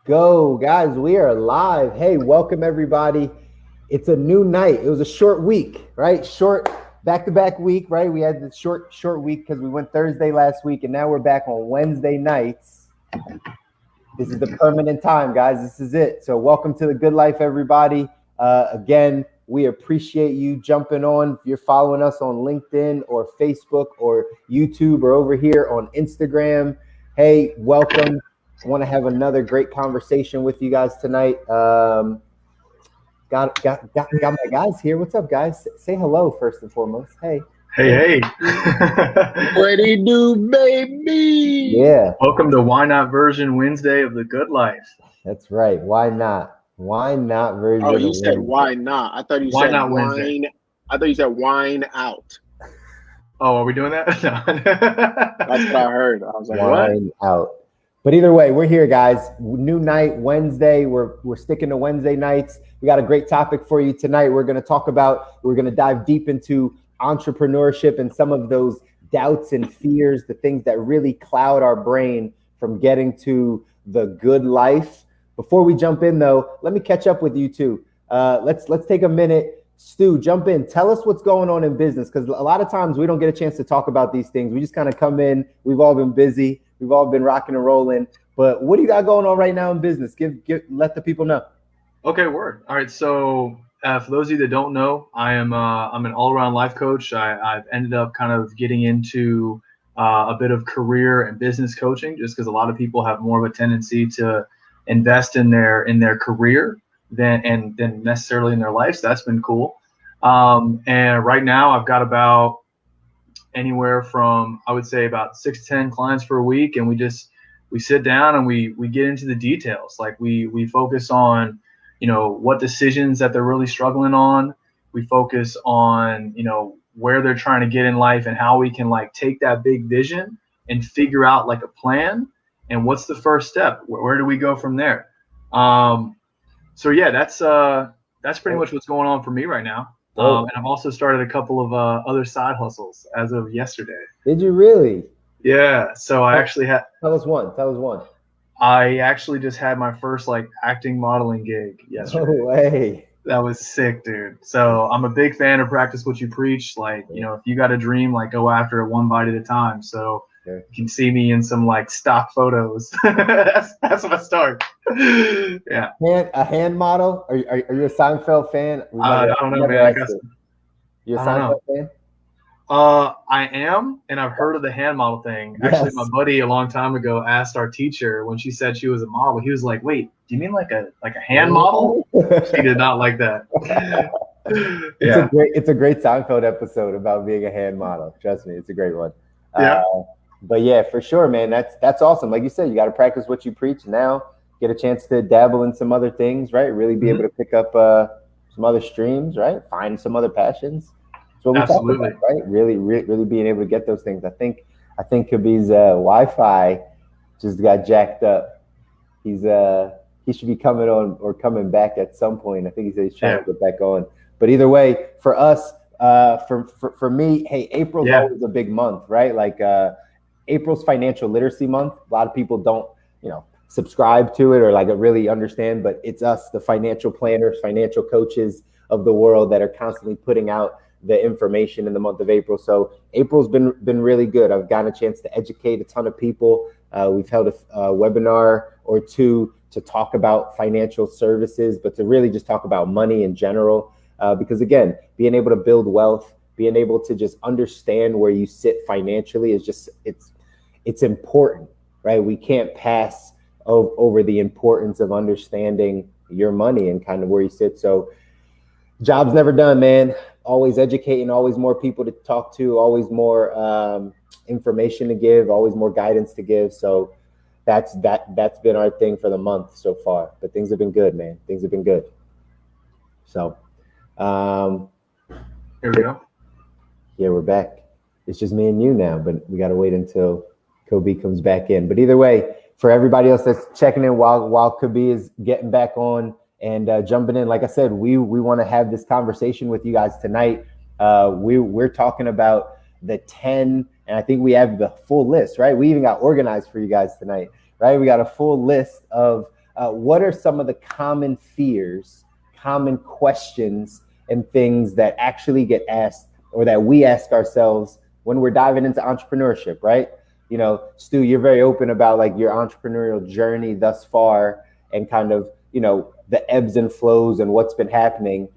Go, guys, we are live. Hey, welcome everybody. It's a new night. It was a short week, right? Short back-to-back week, right? We had the short week because we went Thursday last week, and now we're back on Wednesday nights. This is the permanent time, guys. This is it. So welcome to the Good Life, everybody. Again, we appreciate you jumping on. If you're following us on LinkedIn or Facebook or YouTube or over here on Instagram, hey, welcome. I want to have another great conversation with you guys tonight. Got my guys here. What's up, guys? Say hello first and foremost. Hey. Hey. What do you do, baby? Yeah. Welcome to Why Not Version Wednesday of the Good Life. That's right. Why not? Why not version? Oh, you said why not? I thought you Why said not wine. Wednesday? I thought you said wine out. Oh, are we doing that? That's what I heard. I was like, wine out. But either way, we're here, guys. New night, Wednesday. We're sticking to Wednesday nights. We got a great topic for you tonight. We're going to dive deep into entrepreneurship and some of those doubts and fears, the things that really cloud our brain from getting to the good life. Before we jump in, though, let me catch up with you two. Let's take a minute. Stu, jump in. Tell us what's going on in business, because a lot of times we don't get a chance to talk about these things. We just kind of come in. We've all been busy. We've all been rocking and rolling. But what do you got going on right now in business? Let the people know. Okay, word. All right. So for those of you that don't know, I'm an all-around life coach. I've ended up kind of getting into a bit of career and business coaching, just because a lot of people have more of a tendency to invest in their career than necessarily in their life. So that's been cool. And right now I've got about anywhere from, I would say, about 6 to 10 clients per week, and we sit down and we get into the details. Like we focus on, what decisions that they're really struggling on. We focus on, where they're trying to get in life and how we can take that big vision and figure out a plan and what's the first step. Where do we go from there? So yeah, that's pretty much what's going on for me right now. And I've also started a couple of other side hustles as of yesterday. Did you really? Yeah. So I actually had. Tell us one. I actually just had my first acting modeling gig yesterday. No way. That was sick, dude. So I'm a big fan of practice what you preach. If you got a dream, go after it one bite at a time. So you can see me in some stock photos. that's my start. Yeah. A hand model? Are you a Seinfeld fan? I don't know, man. You're a Seinfeld fan? I am, and I've heard of the hand model thing. Yes. Actually, my buddy a long time ago asked our teacher when she said she was a model. He was like, "Wait, do you mean like a hand model?" She did not like that. Yeah. It's a great Seinfeld episode about being a hand model. Trust me, it's a great one. Yeah. But yeah, for sure, man. That's awesome. Like you said, you got to practice what you preach. Now get a chance to dabble in some other things, right? Really be able to pick up some other streams, right? Find some other passions. That's what we talk about, right? Really being able to get those things. I think Kobi's Wi-Fi just got jacked up. He should be coming on or coming back at some point. I think he said he's trying to get back on. But either way, for us, for me, hey, April's always a big month, right? April's financial literacy month. A lot of people don't, subscribe to it or really understand, but it's us, the financial planners, financial coaches of the world, that are constantly putting out the information in the month of April. So April's been really good. I've gotten a chance to educate a ton of people. We've held a webinar or two to talk about financial services, but to really just talk about money in general. Because again, being able to build wealth, being able to just understand where you sit financially is just, it's important, right? We can't pass over the importance of understanding your money and kind of where you sit. So job's never done, man. Always educating, always more people to talk to, always more information to give, always more guidance to give. So that's been our thing for the month so far. But things have been good, man. Things have been good. So here we go. Yeah, we're back. It's just me and you now, but we got to wait until Kobi comes back in. But either way, for everybody else that's checking in while Kobi is getting back on and jumping in, like I said, we want to have this conversation with you guys tonight. We're talking about the 10, and I think we have the full list, right? We even got organized for you guys tonight, right? We got a full list of what are some of the common fears, common questions, and things that actually get asked or that we ask ourselves when we're diving into entrepreneurship, right? You know, Stu, you're very open about like your entrepreneurial journey thus far and kind of, you know, the ebbs and flows and what's been happening.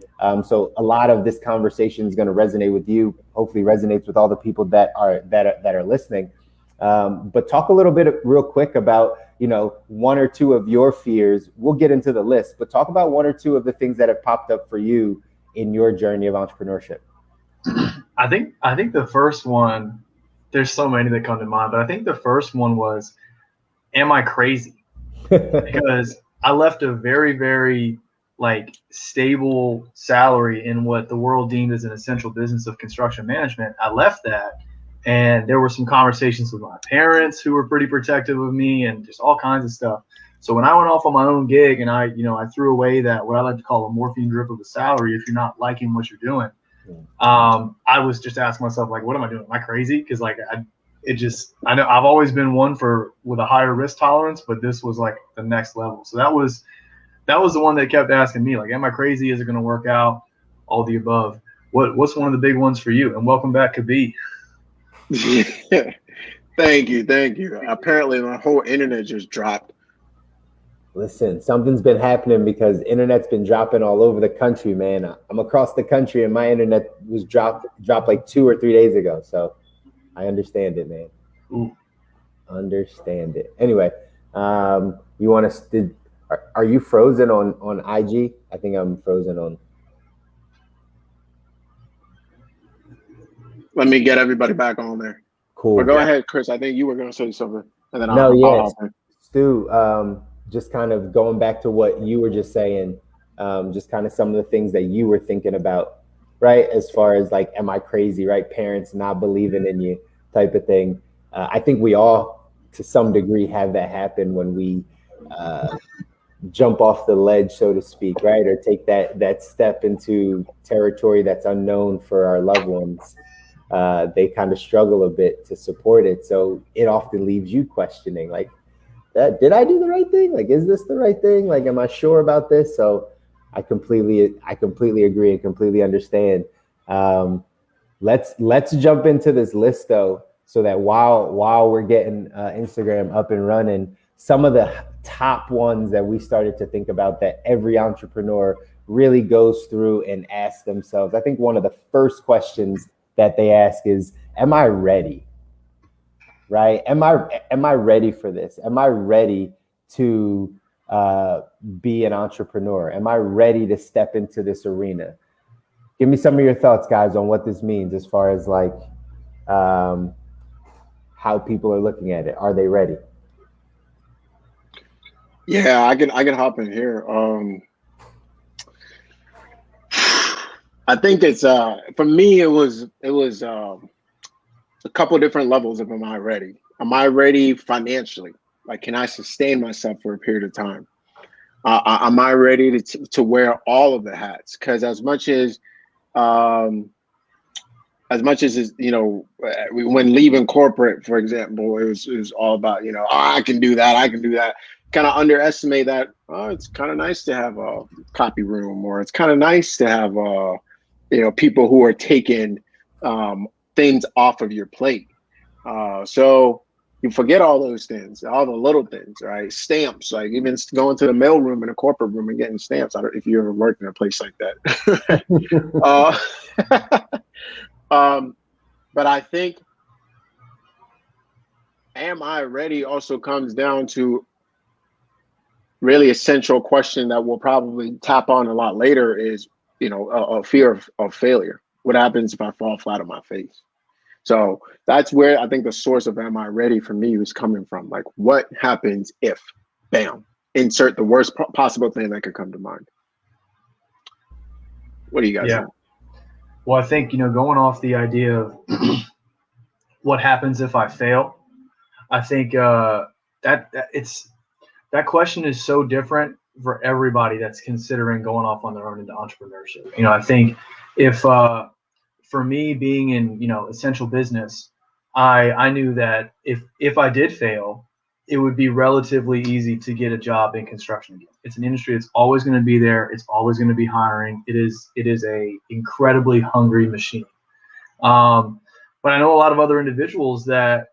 So a lot of this conversation is going to resonate with you. Hopefully, resonates with all the people that are listening. But talk a little bit real quick about, you know, one or two of your fears. We'll get into the list, but talk about one or two of the things that have popped up for you in your journey of entrepreneurship. I think the first one, there's so many that come to mind, but I think the first one was, am I crazy? Because I left a very, very like stable salary in what the world deemed as an essential business of construction management. I left that, and there were some conversations with my parents who were pretty protective of me and just all kinds of stuff. So when I went off on my own gig and I threw away that, what I like to call a morphine drip of a salary, if you're not liking what you're doing, I was just asking myself, like, what am I doing? Am I crazy? Because like I know I've always been one with a higher risk tolerance, but this was like the next level. So that was the one that kept asking me, like, am I crazy? Is it going to work out? All the above. What's one of the big ones for you? And welcome back, Kobi. Yeah. Thank you. Apparently my whole internet just dropped. Listen, something's been happening because internet's been dropping all over the country, man. I'm across the country and my internet was dropped like 2 or 3 days ago. So I understand it, man. Ooh. Understand it. Anyway, you want to? Are you frozen on IG? I think I'm frozen on. Let me get everybody back on there. Cool. But go ahead, Chris. I think you were going to say something, and then I'll Stu, just kind of going back to what you were just saying, just kind of some of the things that you were thinking about, right? As far as like, am I crazy, right? Parents not believing in you type of thing. I think we all, to some degree, have that happen when we jump off the ledge, so to speak, right? Or take that step into territory that's unknown for our loved ones. They kind of struggle a bit to support it. So it often leaves you questioning, like, did I do the right thing? Like, is this the right thing? Like, am I sure about this? So I completely agree and completely understand. Let's jump into this list though, so that while we're getting Instagram up and running, some of the top ones that we started to think about that every entrepreneur really goes through and asks themselves. I think one of the first questions that they ask is, am I ready? Right? Am I ready for this? Am I ready to be an entrepreneur? Am I ready to step into this arena? Give me some of your thoughts, guys, on what this means as far as like how people are looking at it. Are they ready? Yeah, I can hop in here. I think it's for me it was a couple different levels of am I ready? Am I ready financially? Like, can I sustain myself for a period of time? Am I ready to wear all of the hats? Because as much as you know, when leaving corporate, for example, it was all about, you know, I can do that. Kind of underestimate that. Oh, it's kind of nice to have a copy room, or it's kind of nice to have you know, people who are taking things off of your plate. So you forget all those things, all the little things, right? Stamps, like even going to the mail room in a corporate room and getting stamps. I don't know if you ever worked in a place like that. But I think, am I ready also comes down to really essential question that we'll probably tap on a lot later is, you know, a fear of failure. What happens if I fall flat on my face? So that's where I think the source of am I ready for me was coming from. Like, what happens if, bam, insert the worst possible thing that could come to mind. What do you guys think? Well, I think, you know, going off the idea of what happens if I fail, I think that question is so different for everybody that's considering going off on their own into entrepreneurship. You know, I think if for me being in, you know, essential business, I knew that if I did fail, it would be relatively easy to get a job in construction again. It's an industry that's always going to be there. It's always going to be hiring. It is a incredibly hungry machine. But I know a lot of other individuals that,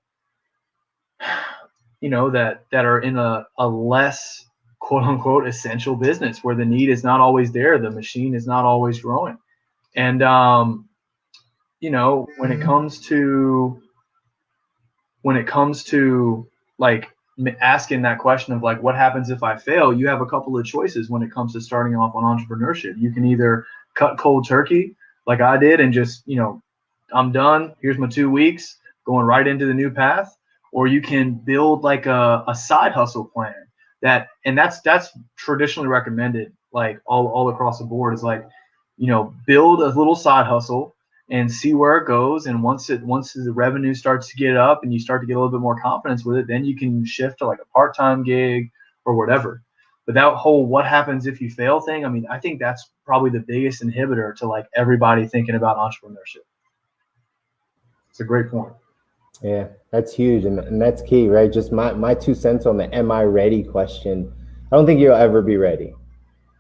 that are in a less quote unquote essential business where the need is not always there. The machine is not always growing. And, when it comes to like asking that question of like, what happens if I fail? You have a couple of choices when it comes to starting off on entrepreneurship. You can either cut cold turkey like I did and just, I'm done. Here's my 2 weeks going right into the new path. Or you can build like a side hustle plan that's traditionally recommended, like all across the board, is like, build a little side hustle and see where it goes. And once the revenue starts to get up and you start to get a little bit more confidence with it, then you can shift to like a part-time gig or whatever. But that whole what happens if you fail thing, I mean, I think that's probably the biggest inhibitor to like everybody thinking about entrepreneurship. It's a great point. Yeah, that's huge. And that's key, right? Just my 2 cents on the am I ready question. I don't think you'll ever be ready,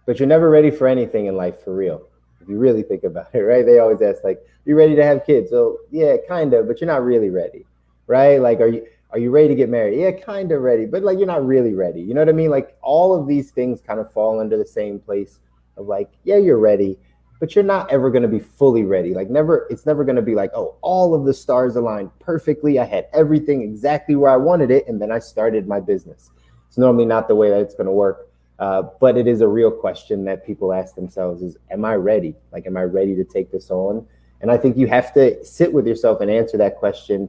but you're never ready for anything in life for real. If you really think about it, right? They always ask like, you ready to have kids? So yeah, kind of, but you're not really ready, right? Like, are you ready to get married? Yeah, kind of ready, but like, you're not really ready. You know what I mean? Like all of these things kind of fall under the same place of like, yeah, you're ready, but you're not ever going to be fully ready. Like it's never going to be like, oh, all of the stars aligned perfectly. I had everything exactly where I wanted it. And then I started my business. It's normally not the way that it's going to work. But it is a real question that people ask themselves is, am I ready? Like, am I ready to take this on? And I think you have to sit with yourself and answer that question,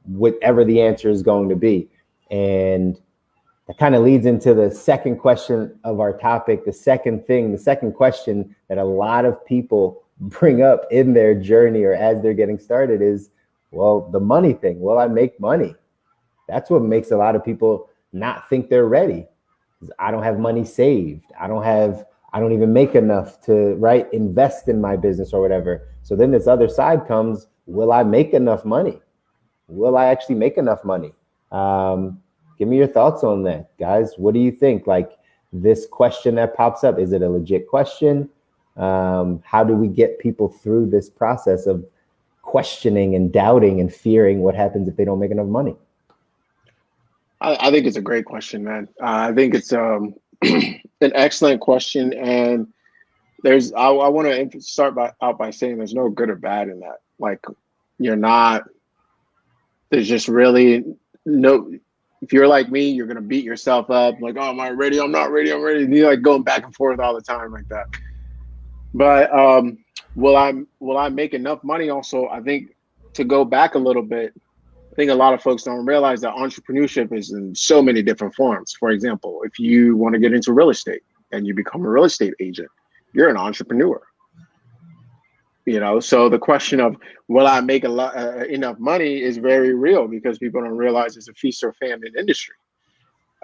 whatever the answer is going to be. And that kind of leads into the second question of our topic. The second question that a lot of people bring up in their journey or as they're getting started is, well, the money thing. Will I make money? That's what makes a lot of people not think they're ready. I don't have money saved. I don't even make enough to invest in my business or whatever. So then this other side comes, will I make enough money? Will I actually make enough money? Give me your thoughts on that, guys. What do you think? Like this question that pops up, is it a legit question? How do we get people through this process of questioning and doubting and fearing what happens if they don't make enough money? I think it's a great question, man. I think it's an excellent question, and I want to start out by saying there's no good or bad in that. Like, there's just really no. If you're like me, you're gonna beat yourself up, like, oh, am I ready? I'm not ready. I'm ready. And you're like going back and forth all the time like that. But will I make enough money? Also, I think to go back a little bit. I think a lot of folks don't realize that entrepreneurship is in so many different forms. For example, if you want to get into real estate and you become a real estate agent, you're an entrepreneur. So the question of will I make enough money is very real because people don't realize it's a feast or famine industry.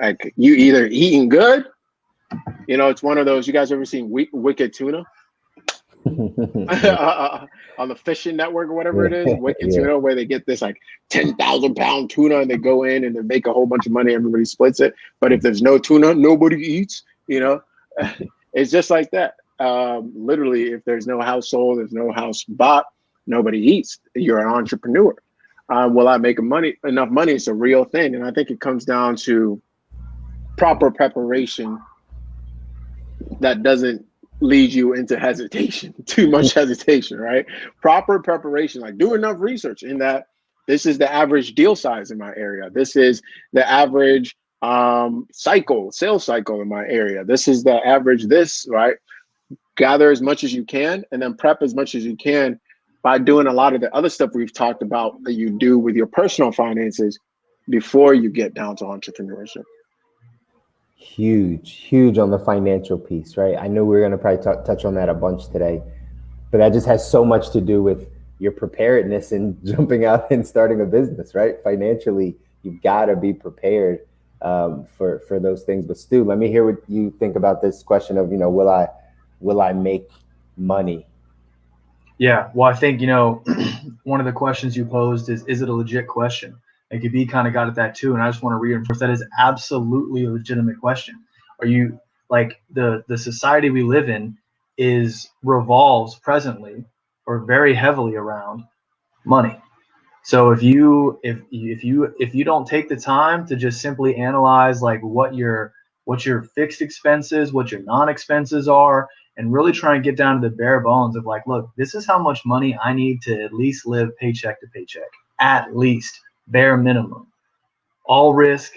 Like you either eating good, it's one of those. You guys ever seen Wicked Tuna? On the fishing network or whatever it is, Wicked Tuna, where they get this like 10,000 pound tuna and they go in and they make a whole bunch of money. Everybody splits it. But if there's no tuna, nobody eats. It's just like that. Literally, if there's no house sold, there's no house bought, nobody eats. You're an entrepreneur. Will I make enough money? It's a real thing. And I think it comes down to proper preparation that doesn't lead you into hesitation, too much hesitation, right? Proper preparation, like do enough research in that this is the average deal size in my area. This is the average sales cycle in my area. This is the average right? Gather as much as you can and then prep as much as you can by doing a lot of the other stuff we've talked about that you do with your personal finances before you get down to entrepreneurship. Huge on the financial piece, right? I know we're going to probably touch on that a bunch today, but that just has so much to do with your preparedness and jumping out and starting a business, right? Financially, you've got to be prepared for those things. But Stu, let me hear what you think about this question of, will I make money? Yeah, well, I think, one of the questions you posed is it a legit question? And Kobi kind of got at that too. And I just want to reinforce that is absolutely a legitimate question. Are you like the society we live in revolves presently or very heavily around money. So if you don't take the time to just simply analyze like what your fixed expenses, what your non-expenses are, and really try and get down to the bare bones of like, look, this is how much money I need to at least live paycheck to paycheck, at least bare minimum. All risk,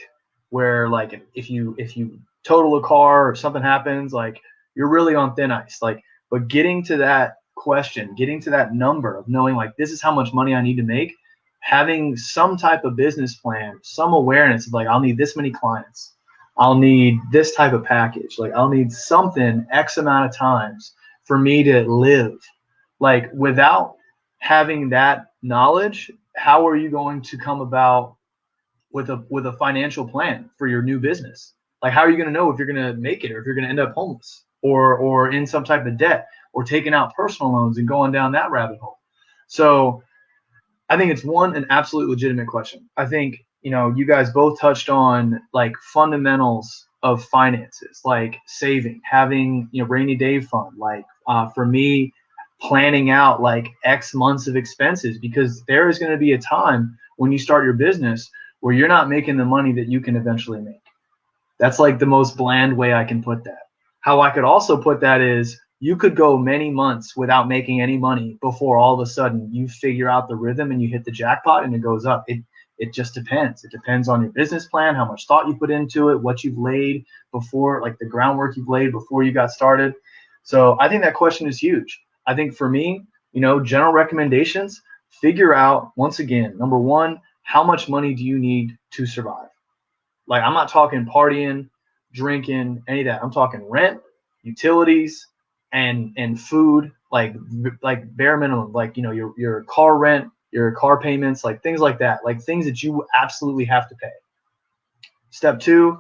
where like if you total a car or something happens, like you're really on thin ice. Like, but getting to that question, getting to that number of knowing like this is how much money I need to make, having some type of business plan, some awareness of like I'll need this many clients, I'll need this type of package, like I'll need something X amount of times for me to live. Like without having that knowledge, how are you going to come about with a financial plan for your new business? Like how are you going to know if you're going to make it or if you're going to end up homeless or in some type of debt or taking out personal loans and going down that rabbit hole? So I think it's an absolute legitimate question. I think, you guys both touched on like fundamentals of finances, like saving, having, rainy day fund, like for me, planning out like X months of expenses, because there is going to be a time when you start your business where you're not making the money that you can eventually make. That's like the most bland way I can put that. How I could also put that is you could go many months without making any money before all of a sudden you figure out the rhythm and you hit the jackpot and it goes up. It just depends. It depends on your business plan, how much thought you put into it, what you've laid before, like the groundwork you've laid before you got started. So I think that question is huge. I think for me, general recommendations, figure out, once again, number one, how much money do you need to survive? Like I'm not talking partying, drinking, any of that. I'm talking rent, utilities, and food, like bare minimum, like your car rent, your car payments, like things like that, like things that you absolutely have to pay. Step two,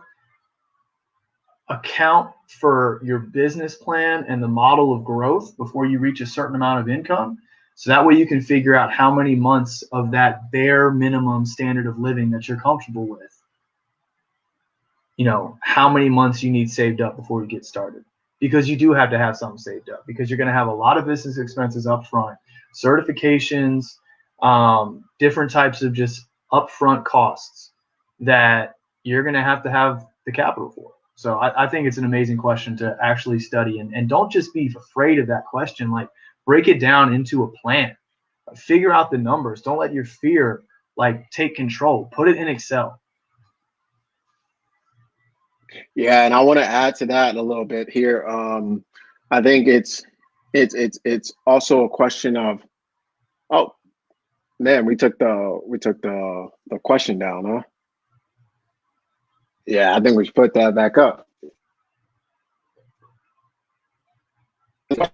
account for your business plan and the model of growth before you reach a certain amount of income. So that way you can figure out how many months of that bare minimum standard of living that you're comfortable with, how many months you need saved up before you get started. Because you do have to have something saved up, because you're going to have a lot of business expenses up front, certifications, different types of just upfront costs that you're going to have the capital for. So I think it's an amazing question to actually study, and don't just be afraid of that question. Like break it down into a plan, figure out the numbers. Don't let your fear like take control. Put it in Excel. Yeah, and I want to add to that a little bit here. I think it's also a question of, oh man, we took the question down, huh? Yeah, I think we should put that back up. The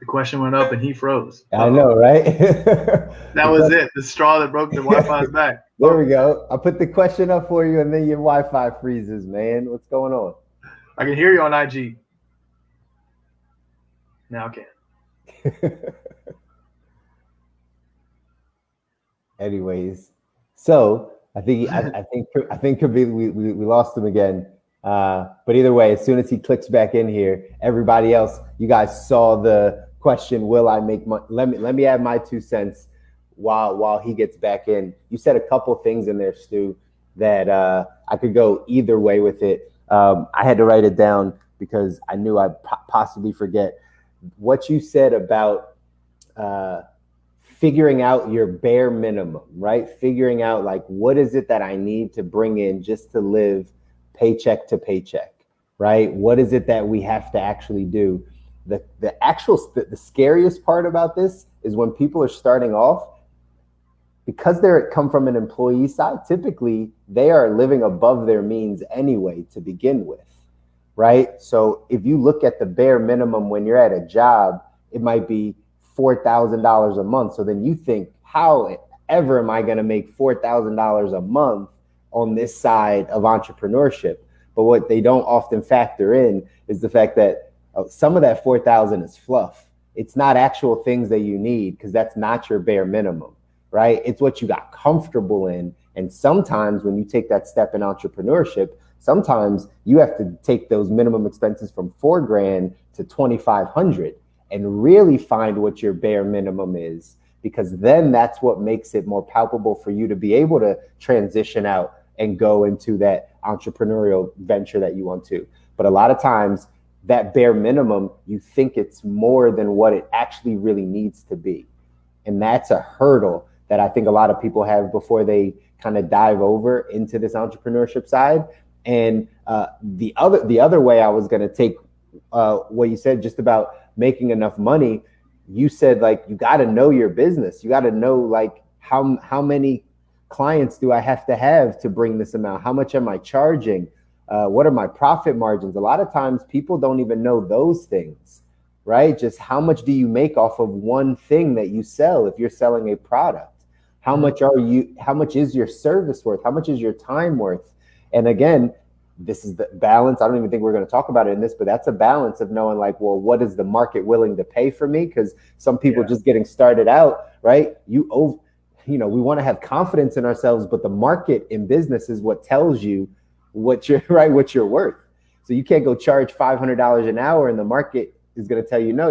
question went up and he froze. I know, right? That was it. The straw that broke the Wi-Fi's back. There we go. I put the question up for you, and then your Wi-Fi freezes, man. What's going on? I can hear you on IG. Now I can. Anyways, so I think we lost him again. But either way, as soon as he clicks back in here, everybody else, you guys saw the question, will I make money? Let me add my 2 cents while he gets back in. You said a couple things in there, Stu, that I could go either way with it. I had to write it down because I knew I'd possibly forget what you said about figuring out your bare minimum, right? Figuring out like, what is it that I need to bring in just to live paycheck to paycheck, right? What is it that we have to actually do? The scariest part about this is when people are starting off, because they're come from an employee side, typically they are living above their means anyway to begin with, right? So if you look at the bare minimum when you're at a job, it might be $4,000 a month. So then you think, how ever am I going to make $4,000 a month on this side of entrepreneurship? But what they don't often factor in is the fact that some of that 4,000 is fluff. It's not actual things that you need, because that's not your bare minimum, right? It's what you got comfortable in. And sometimes when you take that step in entrepreneurship, sometimes you have to take those minimum expenses from $4,000 to $2,500 and really find what your bare minimum is, because then that's what makes it more palpable for you to be able to transition out and go into that entrepreneurial venture that you want to. But a lot of times that bare minimum, you think it's more than what it actually really needs to be. And that's a hurdle that I think a lot of people have before they kind of dive over into this entrepreneurship side. And the other way I was going to take what you said just about making enough money, you said like you got to know your business. You got to know like how many clients do I have to bring this amount? How much am I charging? What are my profit margins? A lot of times people don't even know those things, right? Just how much do you make off of one thing that you sell if you're selling a product? How much is your service worth? How much is your time worth? And again, this is the balance. I don't even think we're going to talk about it in this, but that's a balance of knowing like, well, what is the market willing to pay for me? Because some people just getting started out, right? We want to have confidence in ourselves, but the market in business is what tells you what you're worth. So you can't go charge $500 an hour and the market is going to tell you, no,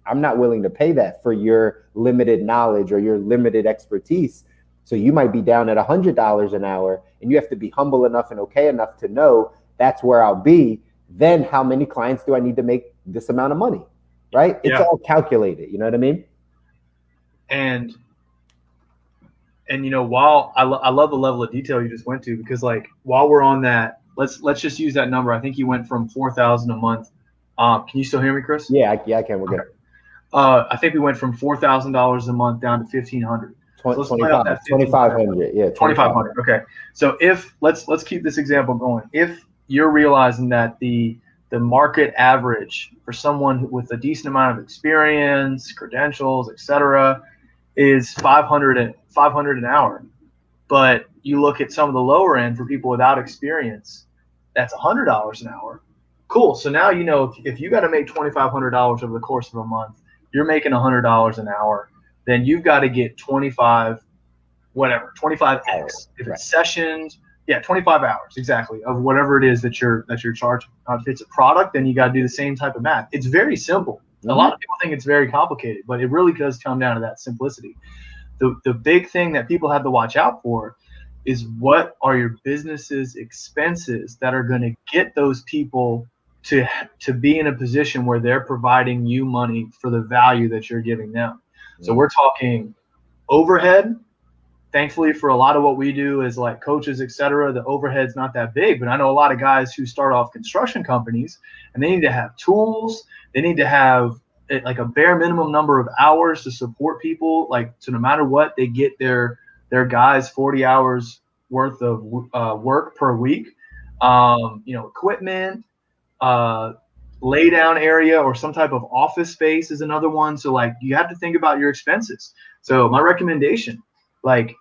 I'm not willing to pay that for your limited knowledge or your limited expertise. So you might be down at $100 an hour and you have to be humble enough and okay enough to know that's where I'll be. Then how many clients do I need to make this amount of money, right? It's all calculated. You know what I mean? And while I love the level of detail you just went to, because like while we're on that, let's just use that number. I think you went from $4,000 a month. Can you still hear me, Chris? Yeah, I can. We're good. I think we went from $4,000 a month down to $1,500. So $2,500. Yeah, $2,500. Okay. So let's keep this example going. If you're realizing that the market average for someone with a decent amount of experience, credentials, etc., is $500 an hour, but you look at some of the lower end for people without experience, that's $100 an hour. Cool. So now if you got to make $2,500 over the course of a month, you're making $100 an hour. Then you've got to get 25x. If it's sessions, 25 hours exactly of whatever it is that you're charging. If it's a product, then you got to do the same type of math. It's very simple. Mm-hmm. A lot of people think it's very complicated, but it really does come down to that simplicity. The big thing that people have to watch out for is what are your business's expenses that are going to get those people to be in a position where they're providing you money for the value that you're giving them. Mm-hmm. So we're talking overhead. Thankfully, for a lot of what we do as like coaches, et cetera, the overhead's not that big. But I know a lot of guys who start off construction companies and they need to have tools. They need to have like a bare minimum number of hours to support people. Like, so no matter what, they get their guys 40 hours worth of work per week. Equipment, lay down area or some type of office space is another one. So like you have to think about your expenses. So my recommendation, we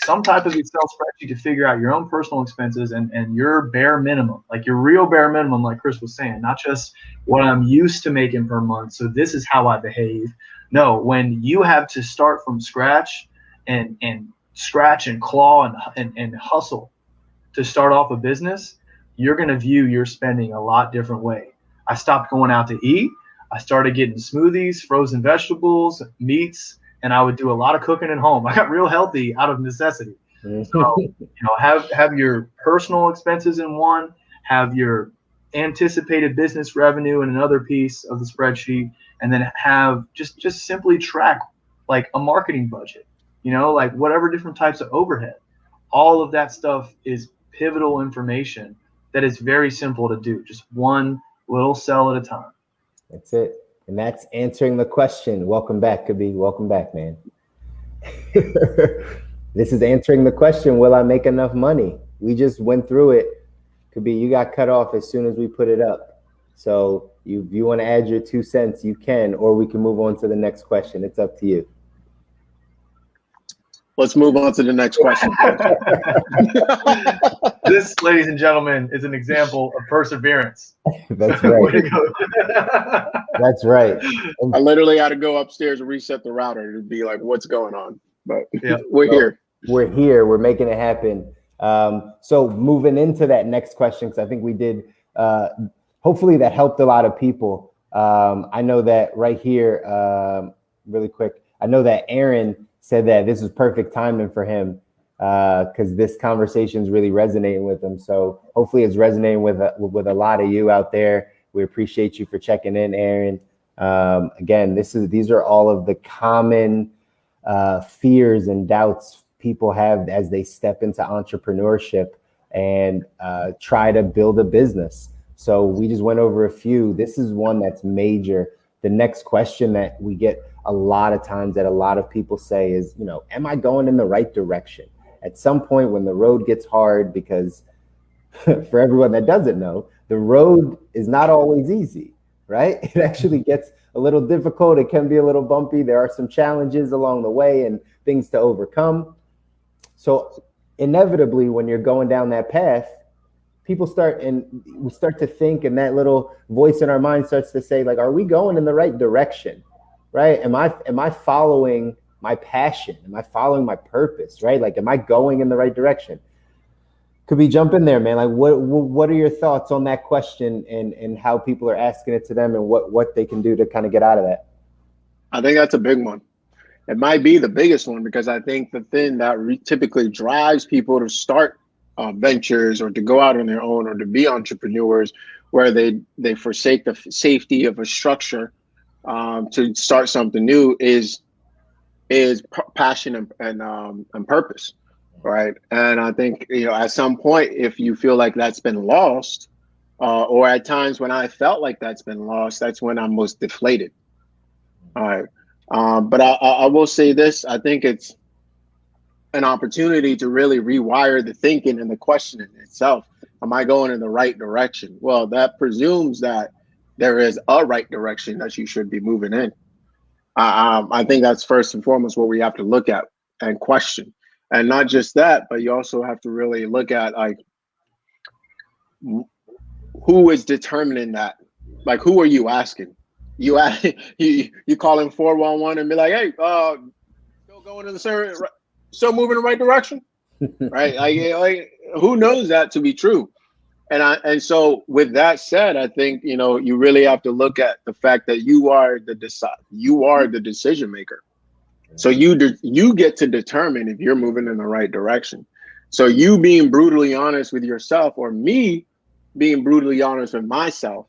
some type of Excel spreadsheet to figure out your own personal expenses and your bare minimum, like your real bare minimum, like Chris was saying, not just what I'm used to making per month. So this is how I behave. No, when you have to start from scratch and scratch and claw and hustle to start off a business, you're going to view your spending a lot different way. I stopped going out to eat. I started getting smoothies, frozen vegetables, meats, and I would do a lot of cooking at home. I got real healthy out of necessity. So, have your personal expenses in one, have your anticipated business revenue in another piece of the spreadsheet, and then have just simply track like a marketing budget, like whatever different types of overhead. All of that stuff is pivotal information that is very simple to do, just one little cell at a time. That's it. And that's answering the question. Welcome back, Kobi. Welcome back, man. This is answering the question, will I make enough money? We just went through it. Kobi, you got cut off as soon as we put it up. So you want to add your 2 cents, you can, or we can move on to the next question. It's up to you. Let's move on to the next question. This, ladies and gentlemen, is an example of perseverance. That's right. That's right. I literally had to go upstairs and reset the router to be like, what's going on? but Yeah. we're here. We're here. We're making it happen. So moving into that next question, because I think we did, hopefully that helped a lot of people. I know that right here, really quick, I know that Aaron said that this was perfect timing for him because this conversation is really resonating with him. So hopefully it's resonating with a lot of you out there. We appreciate you for checking in, Aaron. Again, these are all of the common fears and doubts people have as they step into entrepreneurship and try to build a business. So we just went over a few. This is one that's major. The next question that we get a lot of times that a lot of people say is, am I going in the right direction? At some point when the road gets hard, because for everyone that doesn't know, the road is not always easy, right? It actually gets a little difficult. It can be a little bumpy. There are some challenges along the way and things to overcome. So inevitably, when you're going down that path, we start to think, and that little voice in our mind starts to say, like, are we going in the right direction? Right? Am I following my passion? Am I following my purpose? Right? Like, am I going in the right direction? Could we jump in there, man? Like, what are your thoughts on that question and how people are asking it to them and what they can do to kind of get out of that? I think that's a big one. It might be the biggest one because I think the thing that typically drives people to start ventures or to go out on their own or to be entrepreneurs, where they forsake the safety of a structure to start something new, is passion and purpose, right? And I think at some point, if you feel like that's been lost, or at times when I felt like that's been lost, that's when I'm most deflated. All right. But I will say this, I think it's an opportunity to really rewire the thinking and the questioning itself. Am I going in the right direction? Well, that presumes that there is a right direction that you should be moving in. I think that's first and foremost what we have to look at and question. And not just that, but you also have to really look at, like, who is determining that? Like, who are you asking? You calling 411 and be like, hey, still going in still moving in the right direction, right? Like, who knows that to be true? And so with that said, I think you really have to look at the fact that you are the decision maker. So you get to determine if you're moving in the right direction. So you being brutally honest with yourself, or me being brutally honest with myself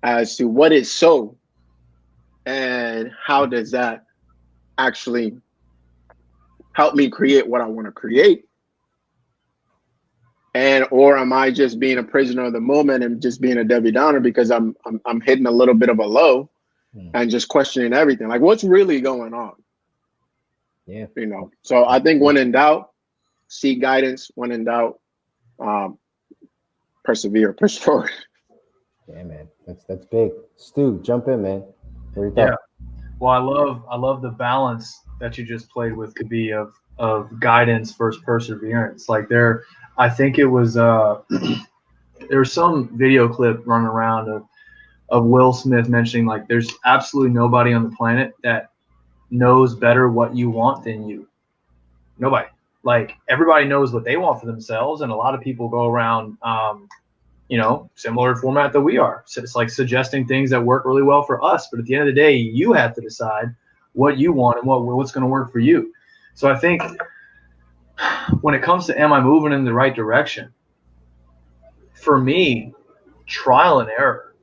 as to what is so, and how does that actually help me create what I want to create? Or am I just being a prisoner of the moment and just being a Debbie Downer because I'm hitting a little bit of a low and just questioning everything? Like, what's really going on? Yeah. So I think when in doubt, seek guidance. When in doubt, persevere, push forward. Yeah, man. That's big. Stu, jump in, man. Yeah. Well, I love the balance that you just played with, Kobi, of guidance versus perseverance. Like, I think it was there's some video clip running around of Will Smith mentioning, like, there's absolutely nobody on the planet that knows better what you want than you. Nobody. Like, everybody knows what they want for themselves, and a lot of people go around similar format that we are. So it's like suggesting things that work really well for us, but at the end of the day, you have to decide what you want and what's going to work for you. So I think when it comes to, am I moving in the right direction? For me, trial and error.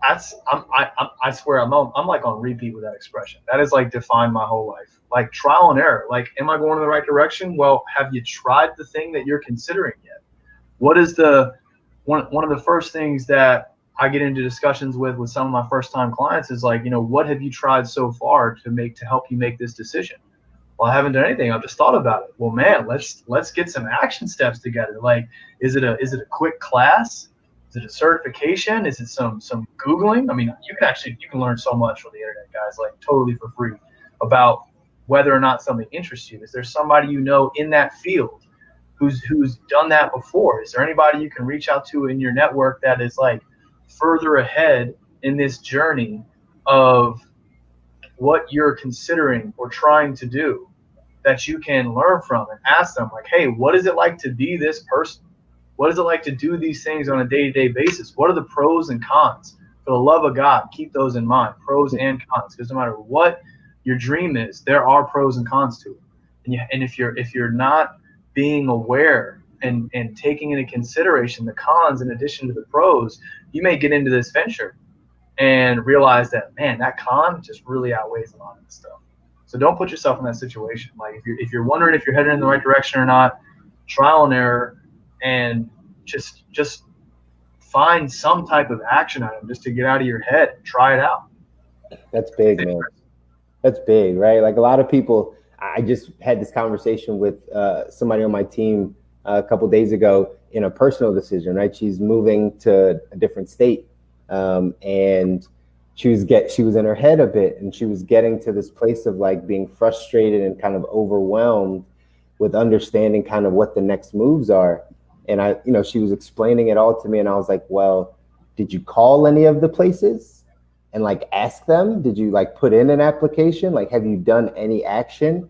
I swear I'm like on repeat with that expression. That is like defined my whole life. Like, trial and error. Like, am I going in the right direction? Well, have you tried the thing that you're considering yet? What is one of the first things that I get into discussions with some of my first time clients is like, what have you tried so far to help you make this decision? Well, I haven't done anything. I've just thought about it. Well, man, let's get some action steps together. Like, is it a quick class? Is it a certification? Is it some Googling? I mean, you can learn so much from the internet, guys, like, totally for free, about whether or not something interests you. Is there somebody in that field who's done that before? Is there anybody you can reach out to in your network that is, like, further ahead in this journey of what you're considering or trying to do? that you can learn from and ask them, like, hey, what is it like to be this person? What is it like to do these things on a day-to-day basis? What are the pros and cons? For the love of God, keep those in mind, pros and cons, because no matter what your dream is, there are pros and cons to it. And if you're not being aware and taking into consideration the cons in addition to the pros, you may get into this venture and realize that, man, that con just really outweighs a lot of this stuff. So don't put yourself in that situation. Like if you're wondering if you're headed in the right direction or not, trial and error, and just find some type of action item just to get out of your head and try it out. That's big, man. That's big, right? Like a lot of people, I just had this conversation with somebody on my team a couple days ago in a personal decision, right? She's moving to a different state, and she was in her head a bit, and she was getting to this place of like being frustrated and kind of overwhelmed with understanding kind of what the next moves are. And she was explaining it all to me, and I was like, well, did you call any of the places and like ask them? Did you like put in an application? Like, have you done any action?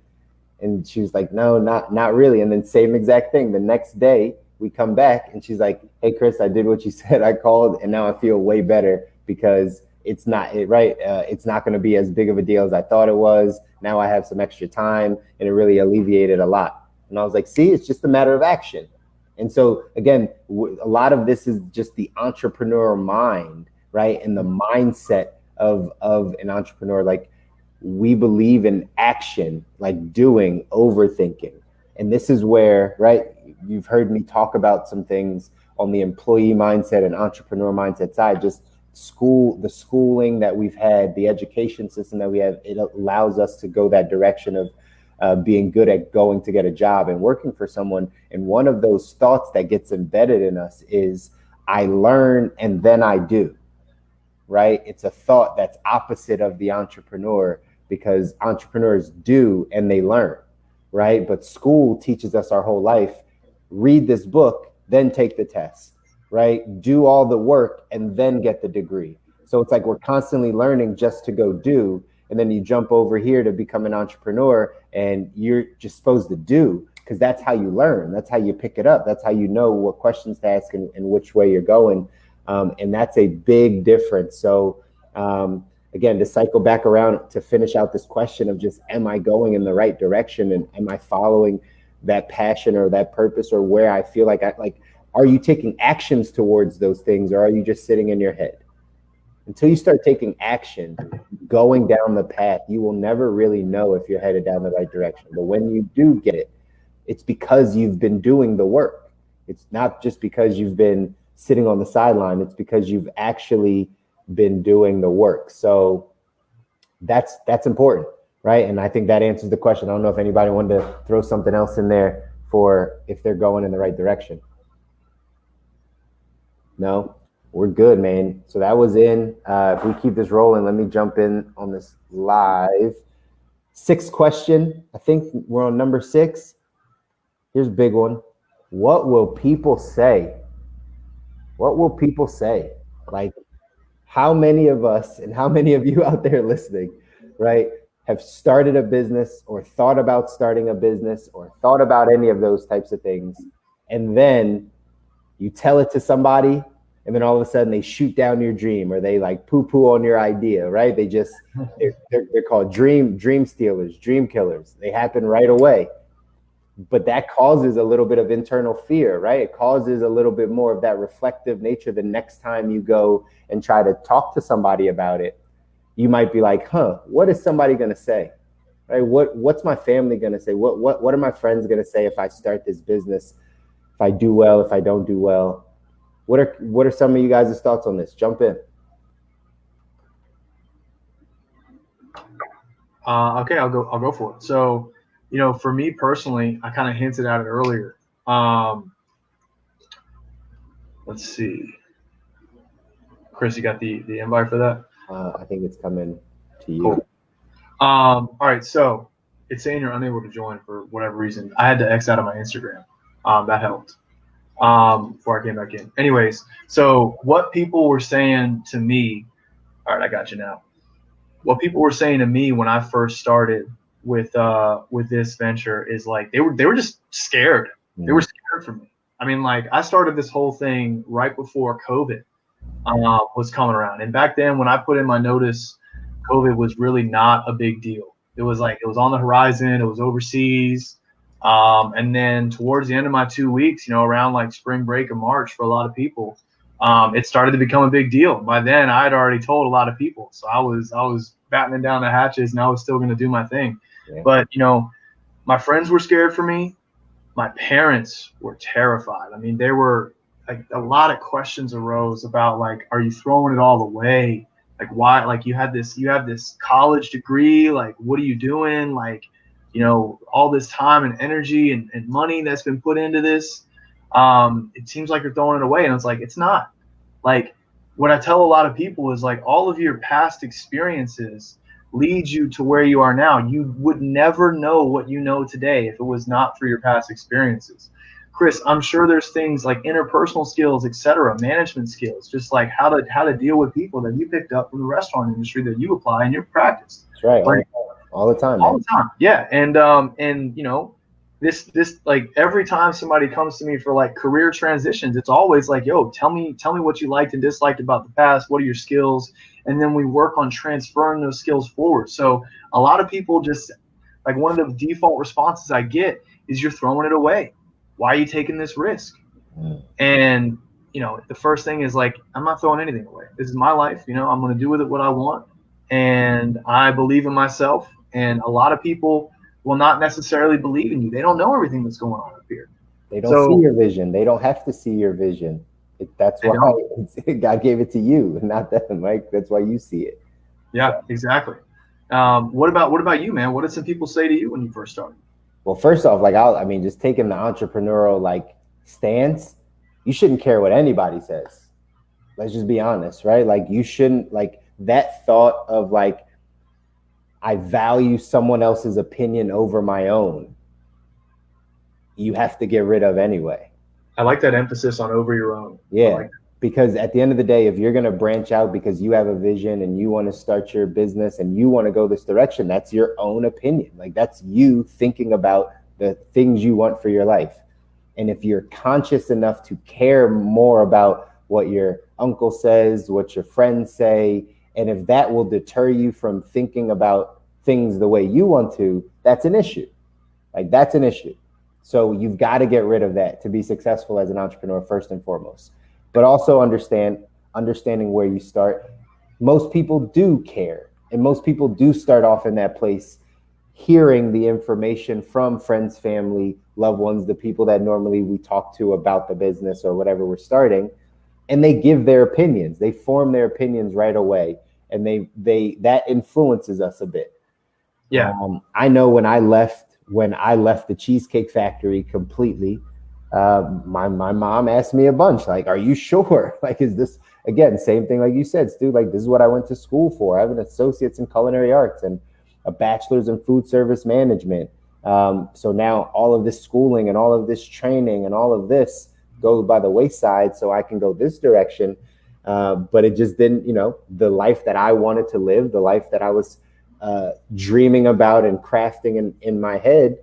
And she was like, no, not really. And then same exact thing. The next day we come back and she's like, hey, Chris, I did what you said. I called, and now I feel way better because it's not it's not going to be as big of a deal as I thought it was. Now I have some extra time, and it really alleviated a lot. And I was like, see, it's just a matter of action. And so again, a lot of this is just the entrepreneur mind, right? And the mindset of an entrepreneur. Like, we believe in action, like doing, overthinking. And this is where, right, you've heard me talk about some things on the employee mindset and entrepreneur mindset side, just the schooling that we've had, the education system that we have, it allows us to go that direction of being good at going to get a job and working for someone. And one of those thoughts that gets embedded in us is, I learn and then I do, right? It's a thought that's opposite of the entrepreneur, because entrepreneurs do and they learn, right? But school teaches us our whole life, read this book, then take the test, right? Do all the work and then get the degree. So it's like we're constantly learning just to go do. And then you jump over here to become an entrepreneur, and you're just supposed to do, because that's how you learn. That's how you pick it up. That's how you know what questions to ask and which way you're going. And that's a big difference. So again, to cycle back around to finish out this question of just, am I going in the right direction? And am I following that passion or that purpose, or where I feel like are you taking actions towards those things, or are you just sitting in your head? Until you start taking action, going down the path, you will never really know if you're headed down the right direction. But when you do get it, it's because you've been doing the work. It's not just because you've been sitting on the sideline. It's because you've actually been doing the work. So that's important, right? And I think that answers the question. I don't know if anybody wanted to throw something else in there for if they're going in the right direction. No? We're good, man. So that was in. If we keep this rolling, let me jump in on this live. 6th question. I think we're on number 6. Here's a big one. What will people say? What will people say? Like, how many of us and how many of you out there listening, right, have started a business or thought about starting a business or thought about any of those types of things, and then you tell it to somebody, and then all of a sudden they shoot down your dream, or they like poo-poo on your idea, right? They're called dream stealers, dream killers. They happen right away. But that causes a little bit of internal fear, right? It causes a little bit more of that reflective nature. The next time you go and try to talk to somebody about it, you might be like, what is somebody going to say? Right? What's my family going to say? What are my friends going to say if I start this business? If I do well, if I don't do well? What are some of you guys' thoughts on this? Jump in. Okay, I'll go for it. So, for me personally, I kind of hinted at it earlier. Let's see. Chris, you got the invite for that? I think it's coming to you. Cool. All right, so it's saying you're unable to join for whatever reason. I had to X out of my Instagram. That helped before I came back in. Anyways, so what people were saying to me, all right, I got you now. What people were saying to me when I first started with this venture is like they were just scared. They were scared for me. I mean, like I started this whole thing right before COVID was coming around, and back then when I put in my notice, COVID was really not a big deal. It was like it was on the horizon. It was overseas. And then towards the end of my 2 weeks, around like spring break in March for a lot of people, it started to become a big deal. By then, I had already told a lot of people, so I was battening down the hatches, and I was still going to do my thing. Yeah. But my friends were scared for me. My parents were terrified. I mean, they were like a lot of questions arose about like, are you throwing it all away? Like why? Like you have this college degree. Like what are you doing? Like all this time and energy and money that's been put into this. It seems like you're throwing it away. And it's like, it's not. Like what I tell a lot of people is like all of your past experiences lead you to where you are now. You would never know what you know today if it was not for your past experiences. Chris, I'm sure there's things like interpersonal skills, etc., management skills, just like how to deal with people that you picked up from the restaurant industry that you apply in your practice. That's right. Like, all the time. All the time. Yeah. And this like every time somebody comes to me for like career transitions, it's always like, yo, tell me what you liked and disliked about the past. What are your skills? And then we work on transferring those skills forward. So a lot of people just like one of the default responses I get is you're throwing it away. Why are you taking this risk? And, the first thing is like, I'm not throwing anything away. This is my life. I'm going to do with it what I want. And I believe in myself. And a lot of people will not necessarily believe in you. They don't know everything that's going on up here. They don't see your vision. They don't have to see your vision. That's why God gave it to you, not them, Mike. That's why you see it. Yeah, exactly. What about you, man? What did some people say to you when you first started? Well, first off, like just taking the entrepreneurial like stance, you shouldn't care what anybody says. Let's just be honest, right? Like you shouldn't like that thought of like I value someone else's opinion over my own. You have to get rid of anyway. I like that emphasis on over your own. Yeah, because at the end of the day, if you're going to branch out because you have a vision and you want to start your business and you want to go this direction, that's your own opinion. Like that's you thinking about the things you want for your life. And if you're conscious enough to care more about what your uncle says, what your friends say, and if that will deter you from thinking about things the way you want to, that's an issue. Like that's an issue. So you've got to get rid of that to be successful as an entrepreneur first and foremost. But also understanding where you start. Most people do care, and most people do start off in that place, hearing the information from friends, family, loved ones, the people that normally we talk to about the business or whatever we're starting, and they give their opinions. They form their opinions right away, and they that influences us a bit. Yeah, I know when I left the Cheesecake Factory completely, my mom asked me a bunch, like, are you sure? Like, is this, again, same thing like you said, Stu, like this is what I went to school for. I have an associate's in culinary arts and a bachelor's in food service management. So now all of this schooling and all of this training and all of this goes by the wayside so I can go this direction. But it just didn't, the life that I wanted to live, the life that I was dreaming about and crafting in my head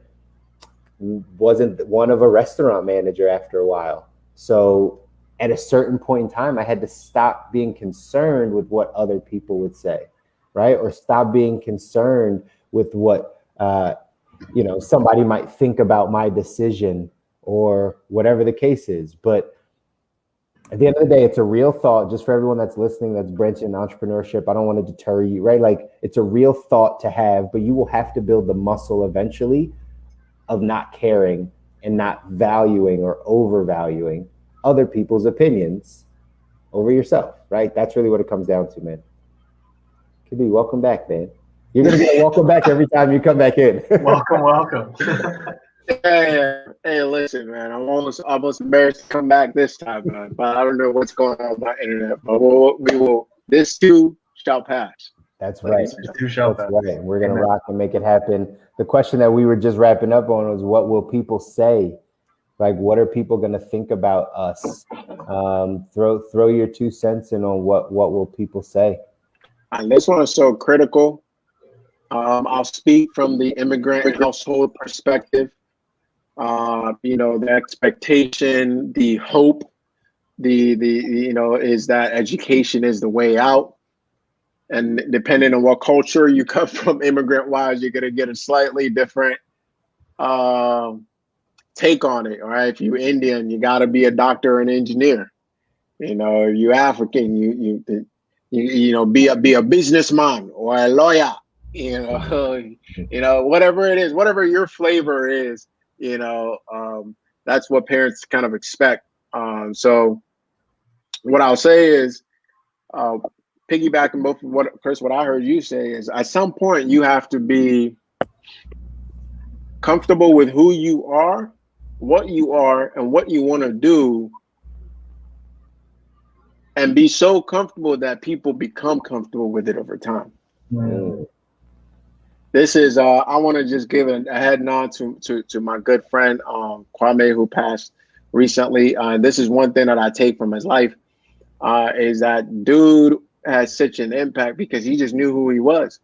wasn't one of a restaurant manager after a while. So at a certain point in time, I had to stop being concerned with what other people would say, right? Or stop being concerned with what, somebody might think about my decision or whatever the case is. But at the end of the day, it's a real thought, just for everyone that's listening, that's branching in entrepreneurship. I don't want to deter you, right? Like it's a real thought to have, but you will have to build the muscle eventually of not caring and not valuing or overvaluing other people's opinions over yourself, right? That's really what it comes down to, man. Kobi, welcome back, man. You're going to get a welcome back every time you come back in. Welcome. Hey, listen, man. I'm almost embarrassed to come back this time, man. But I don't know what's going on with my internet. But we will. This too shall pass. That's right. This too shall pass. Right. We're gonna rock and make it happen. The question that we were just wrapping up on was, what will people say? Like, what are people gonna think about us? Throw your 2 cents in on what will people say. And this one is so critical. I'll speak from the immigrant household perspective. The expectation, the hope, is that education is the way out. And depending on what culture you come from, immigrant wise, you're gonna get a slightly different take on it. All right, if you're Indian, you got to be a doctor or an engineer. If you're African, be a businessman or a lawyer. Whatever it is, whatever your flavor is, that's what parents kind of expect. So what I'll say is, piggybacking both of what I heard you say is, at some point you have to be comfortable with who you are, what you are, and what you want to do, and be so comfortable that people become comfortable with it over time. Mm. This is I want to just give a head nod to my good friend Kwame, who passed recently. This is one thing that I take from his life, is that dude has such an impact because he just knew who he was.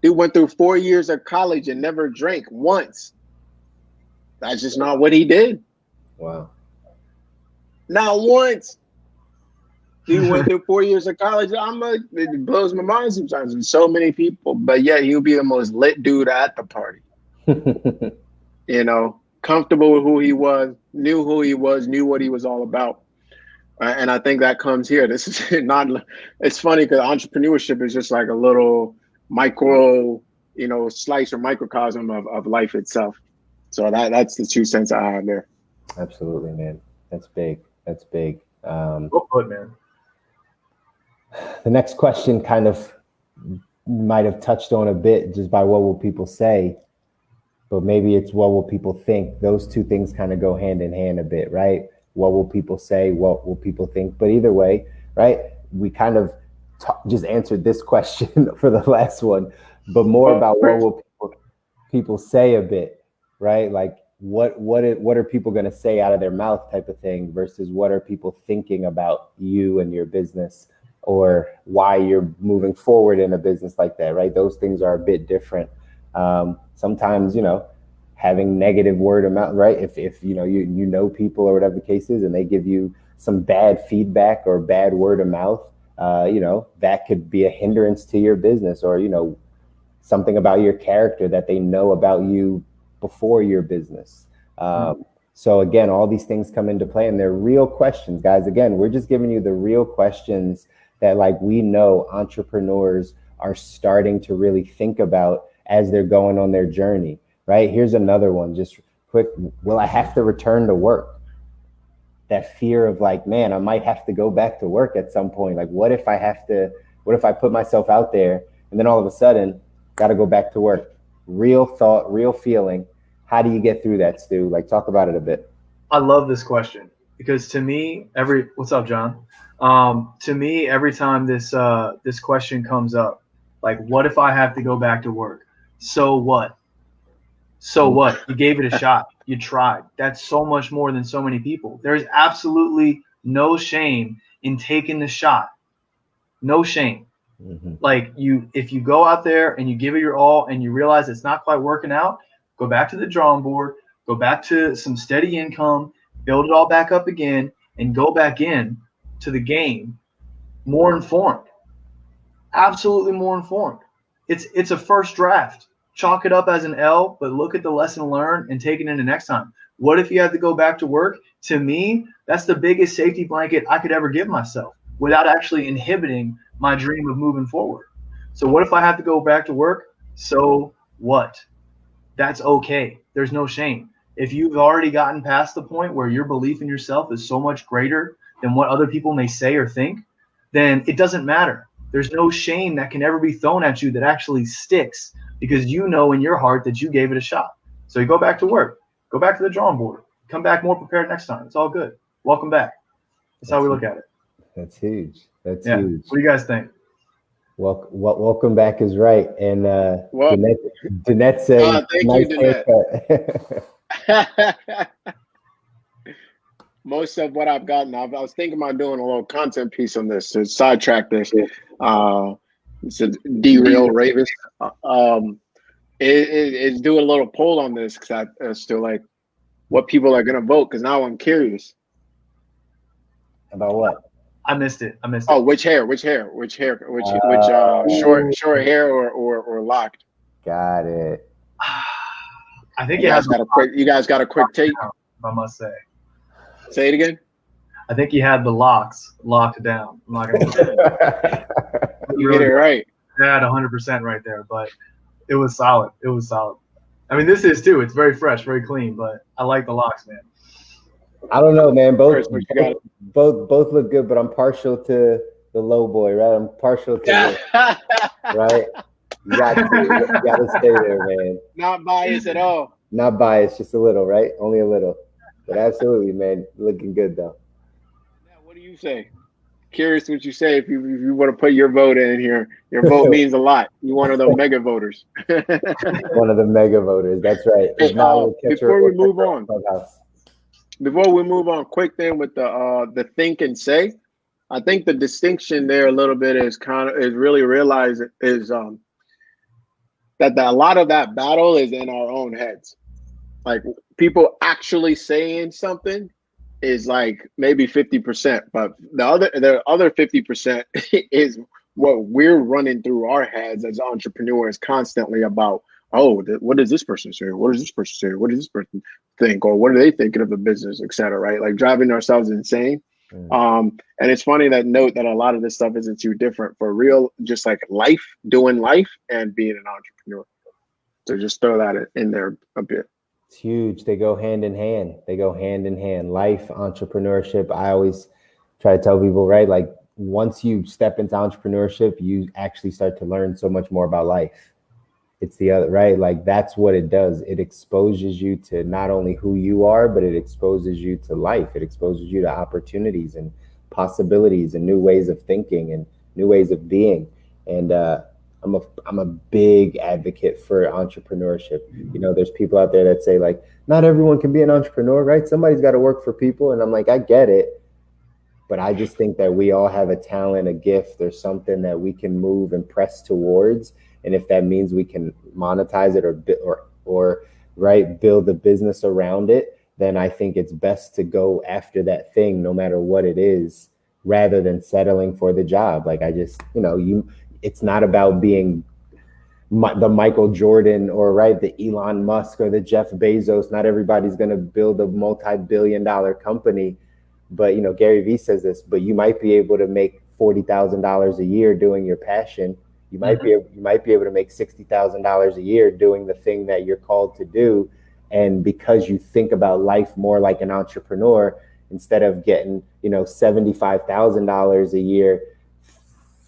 He went through 4 years of college and never drank once. That's just not what he did. Wow. Not once. He went through 4 years of college. It blows my mind sometimes. There's so many people, but yet he'll be the most lit dude at the party. Comfortable with who he was, knew who he was, knew what he was all about. And I think that comes here. This is not, it's funny because entrepreneurship is just like a little micro, slice or microcosm of life itself. So that's the 2 cents I have there. Absolutely, man. That's big. That's big. Well put, man. The next question kind of might have touched on a bit just by what will people say, but maybe it's what will people think. Those 2 things kind of go hand in hand a bit, right? What will people say? What will people think? But either way, right? We kind of just answered this question for the last one, but more about what will people say a bit, right? Like what are people going to say out of their mouth type of thing versus what are people thinking about you and your business or why you're moving forward in a business like that, right? Those things are a bit different. Sometimes, having negative word of mouth, right? If you know people or whatever the case is, and they give you some bad feedback or bad word of mouth, that could be a hindrance to your business, or something about your character that they know about you before your business. So again, all these things come into play, and they're real questions, guys. Again, we're just giving you the real questions that we know entrepreneurs are starting to really think about as they're going on their journey. Right? Here's another one, just quick. Will I have to return to work? That fear of man, I might have to go back to work at some point. What if I put myself out there and then all of a sudden got to go back to work? Real thought, real feeling. How do you get through that, Stu? Talk about it a bit. I love this question because to me, what's up, John? To me, every time this question comes up, what if I have to go back to work? So what? So what? You gave it a shot. You tried. That's so much more than so many people. There's absolutely no shame in taking the shot. No shame. Mm-hmm. If you go out there and you give it your all and you realize it's not quite working out, go back to the drawing board, go back to some steady income, build it all back up again, and go back in to the game more informed. Absolutely more informed. It's a first draft. Chalk it up as an L, but look at the lesson learned and take it into next time. What if you have to go back to work? To me, that's the biggest safety blanket I could ever give myself without actually inhibiting my dream of moving forward. So what if I have to go back to work? So what? That's okay. There's no shame. If you've already gotten past the point where your belief in yourself is so much greater than what other people may say or think, then it doesn't matter. There's no shame that can ever be thrown at you that actually sticks, because you know in your heart that you gave it a shot. So you go back to work, go back to the drawing board, come back more prepared next time. It's all good. Welcome back. That's how we look at it. That's huge. That's huge. What do you guys think? Welcome back is right. And Danette said, thank nice you, Danette. Most of what I've gotten, I was thinking about doing a little content piece on this to sidetrack this. It's a derail Ravis. Is do a little poll on this because I still like what people are gonna vote because now I'm curious. About what? I missed it. Oh, which hair? Short hair or locked? Got it. I think You guys got a quick take. I must say. Say it again. I think he had the locks locked down. I'm not gonna lie. You get it right. Yeah, 100% right there, but it was solid. It was solid. I mean, this is too. It's very fresh, very clean, but I like the locks, man. I don't know, man. Both look good, but I'm partial to the low boy, right? I'm partial to right. You got to stay there, man. Not biased at all. Not biased, just a little, right? Only a little, but absolutely, man. Looking good though. Yeah, what do you say? Curious what you say if you want to put your vote in here. Your vote means a lot. You're one of those mega voters. One of the mega voters. That's right. Before we move on. Before we move on, quick thing with the think and say, I think the distinction there a little bit is really realizing is that a lot of that battle is in our own heads. Like people actually saying something is like maybe 50%, but the other 50% is what we're running through our heads as entrepreneurs constantly about. Oh, what does this person say? What does this person say? What does this person think? Or what are they thinking of the business, et cetera, right? Like driving ourselves insane. And it's funny that note that a lot of this stuff isn't too different for real, just like doing life and being an entrepreneur. So just throw that in there a bit. It's huge. They go hand in hand. Life, entrepreneurship. I always try to tell people, right? Like once you step into entrepreneurship, you actually start to learn so much more about life. It's the other, right? Like that's what it does. It exposes you to not only who you are, but it exposes you to life. It exposes you to opportunities and possibilities and new ways of thinking and new ways of being. And I'm a big advocate for entrepreneurship. You know, there's people out there that say like, not everyone can be an entrepreneur, right? Somebody's got to work for people. And I'm like, I get it. But I just think that we all have a talent, a gift. There's something that we can move and press towards. And if that means we can monetize it or right, build a business around it, then I think it's best to go after that thing, no matter what it is, rather than settling for the job. Like I just, it's not about being the Michael Jordan or right, the Elon Musk or the Jeff Bezos. Not everybody's going to build a multi-billion-dollar company. But, Gary Vee says this, but you might be able to make $40,000 a year doing your passion. You might be able to make $60,000 a year doing the thing that you're called to do. And because you think about life more like an entrepreneur, instead of getting, $75,000 a year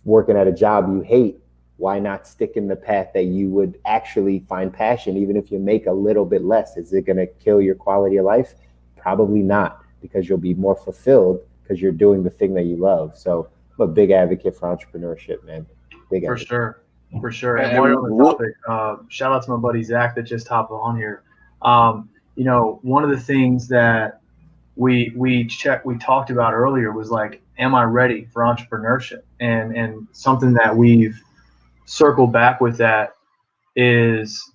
working at a job you hate, why not stick in the path that you would actually find passion, even if you make a little bit less? Is it going to kill your quality of life? Probably not, because you'll be more fulfilled because you're doing the thing that you love. So I'm a big advocate for entrepreneurship, man. For sure. And while you're on the topic, shout out to my buddy Zach that just hopped on here. One of the things that we talked about earlier was like, am I ready for entrepreneurship? And something that we've circled back with that is,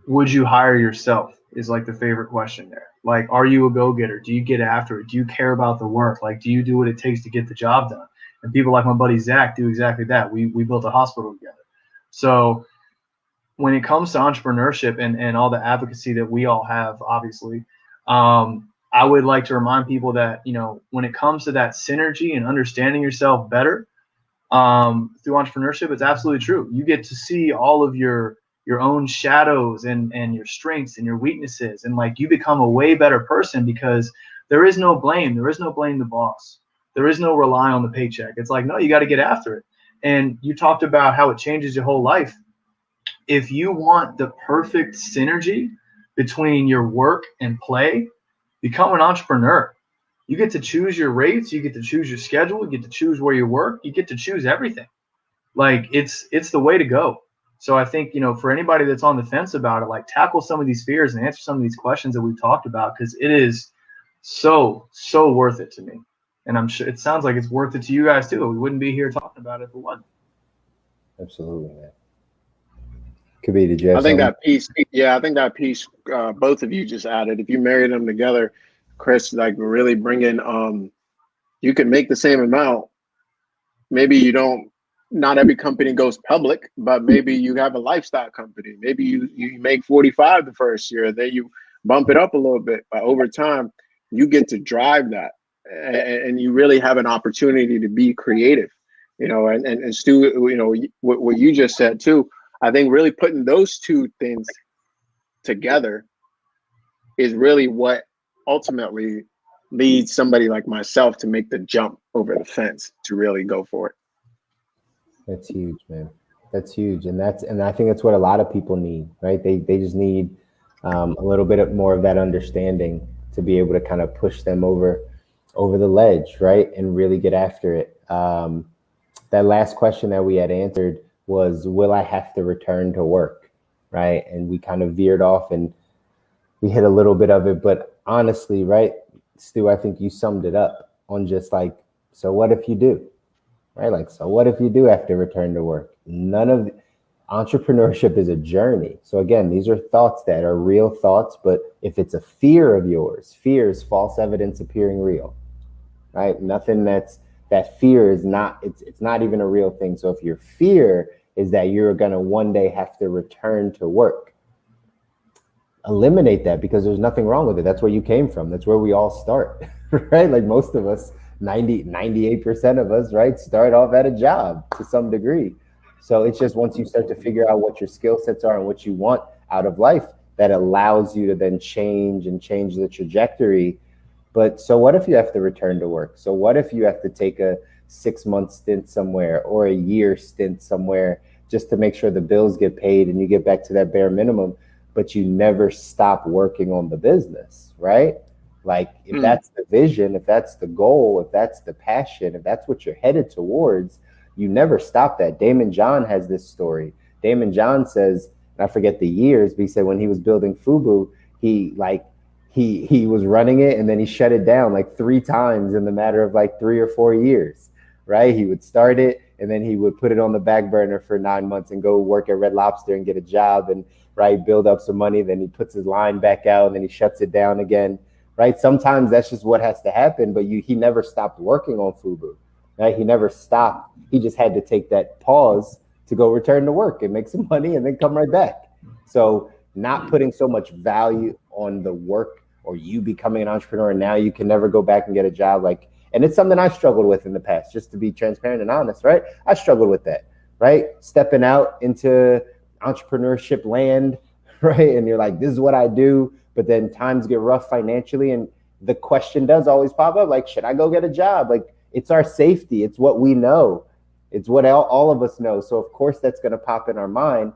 would you hire yourself? Is like the favorite question there. Like, are you a go-getter? Do you get after it? Do you care about the work? Like, do you do what it takes to get the job done? And people like my buddy Zach do exactly that. We built a hospital together. So when it comes to entrepreneurship and all the advocacy that we all have, obviously, I would like to remind people that, when it comes to that synergy and understanding yourself better through entrepreneurship, it's absolutely true. You get to see all of your own shadows and your strengths and your weaknesses. And like, you become a way better person because there is no blame. There is no blame the boss. There is no rely on the paycheck. It's like, no, you got to get after it. And you talked about how it changes your whole life. If you want the perfect synergy between your work and play, become an entrepreneur. You get to choose your rates. You get to choose your schedule. You get to choose where you work. You get to choose everything. Like it's the way to go. So I think, for anybody that's on the fence about it, like tackle some of these fears and answer some of these questions that we've talked about, because it is so worth it to me. And I'm sure it sounds like it's worth it to you guys too. We wouldn't be here talking about it if it wasn't. Absolutely, man. Kobi, did you have I think something? that piece, yeah, I think that piece, both of you just added. If you marry them together, Chris, like really bringing, you can make the same amount. Maybe you don't. Not every company goes public, but maybe you have a lifestyle company. Maybe you make 45 the first year, then you bump it up a little bit. But over time, you get to drive that, and you really have an opportunity to be creative. And Stu, what you just said too. I think really putting those two things together is really what ultimately leads somebody like myself to make the jump over the fence to really go for it. That's huge, man. That's huge, and I think that's what a lot of people need, right? They just need a little bit more of that understanding to be able to kind of push them over the ledge, right, and really get after it. That last question that we had answered was, will I have to return to work, right? And we kind of veered off and we hit a little bit of it, but honestly, right, Stu, I think you summed it up on just like, so what if you do? Right? Like, so what if you do have to return to work? Entrepreneurship is a journey. So again, these are thoughts that are real thoughts, but if it's a fear of yours, fear is false evidence appearing real, right? Nothing that fear is not, it's not even a real thing. So if your fear is that you're going to one day have to return to work, eliminate that, because there's nothing wrong with it. That's where you came from. That's where we all start, right? Like most of us, 98% of us, right, start off at a job to some degree. So it's just once you start to figure out what your skill sets are and what you want out of life, that allows you to then change the trajectory. But so what if you have to return to work? So what if you have to take a 6-month stint somewhere or a year stint somewhere just to make sure the bills get paid and you get back to that bare minimum, but you never stop working on the business, right? Like if that's the vision, if that's the goal, if that's the passion, if that's what you're headed towards, you never stop that. Damon John has this story. Damon John says, and I forget the years, but he said when he was building Fubu, he was running it and then he shut it down like 3 times in the matter of like 3 or 4 years, right? He would start it and then he would put it on the back burner for 9 months and go work at Red Lobster and get a job and build up some money. Then he puts his line back out and then he shuts it down again. Right. Sometimes that's just what has to happen. But he never stopped working on Fubu. Right. He never stopped. He just had to take that pause to go return to work and make some money and then come right back. So not putting so much value on the work or you becoming an entrepreneur. And now you can never go back and get a job. And it's something I struggled with in the past, just to be transparent and honest. Right. I struggled with that. Right. Stepping out into entrepreneurship land. Right. And you're like, this is what I do. But then times get rough financially. And the question does always pop up, like, should I go get a job? Like, it's our safety. It's what we know. It's what all of us know. So, of course, that's going to pop in our mind.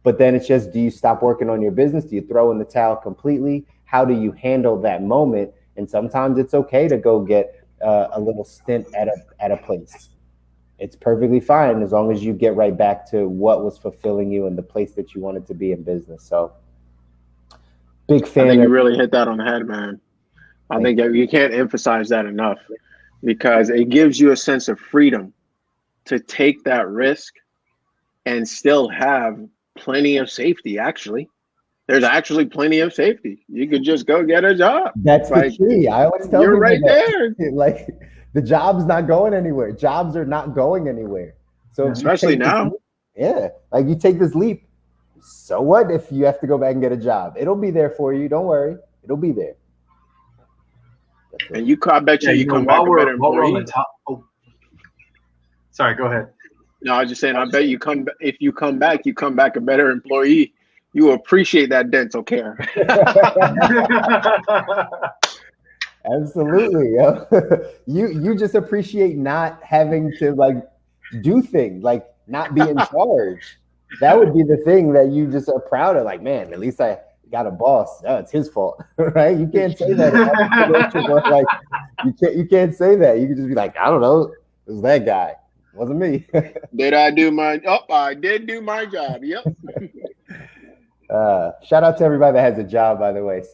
But then it's just, do you stop working on your business? Do you throw in the towel completely? How do you handle that moment? And sometimes it's okay to go get a little stint at a place. It's perfectly fine as long as you get right back to what was fulfilling you and the place that you wanted to be in business. So, big fan. I think you really hit that on the head, man. I think you can't emphasize that enough because it gives you a sense of freedom to take that risk and still have plenty of safety. Actually, there's actually plenty of safety. You could just go get a job. That's the key. I always tell you're people right there. Like the job's not going anywhere. Jobs are not going anywhere. So especially now, like you take this leap. So what if you have to go back and get a job? It'll be there for you. Don't worry. It'll be there. And I bet you come back a better employee. Sorry, go ahead. No, I was just saying, I bet if you come back a better employee. You appreciate that dental care. Absolutely. You just appreciate not having to like do things, like not be in charge. That would be the thing that you just are proud of. Like, man, at least I got a boss. Oh, it's his fault, right? You can't say that. Like, you can't say that. You can just be like, I don't know, it was that guy. It wasn't me. Did I do my? Oh, I did do my job. Yep. Shout out to everybody that has a job. By the way,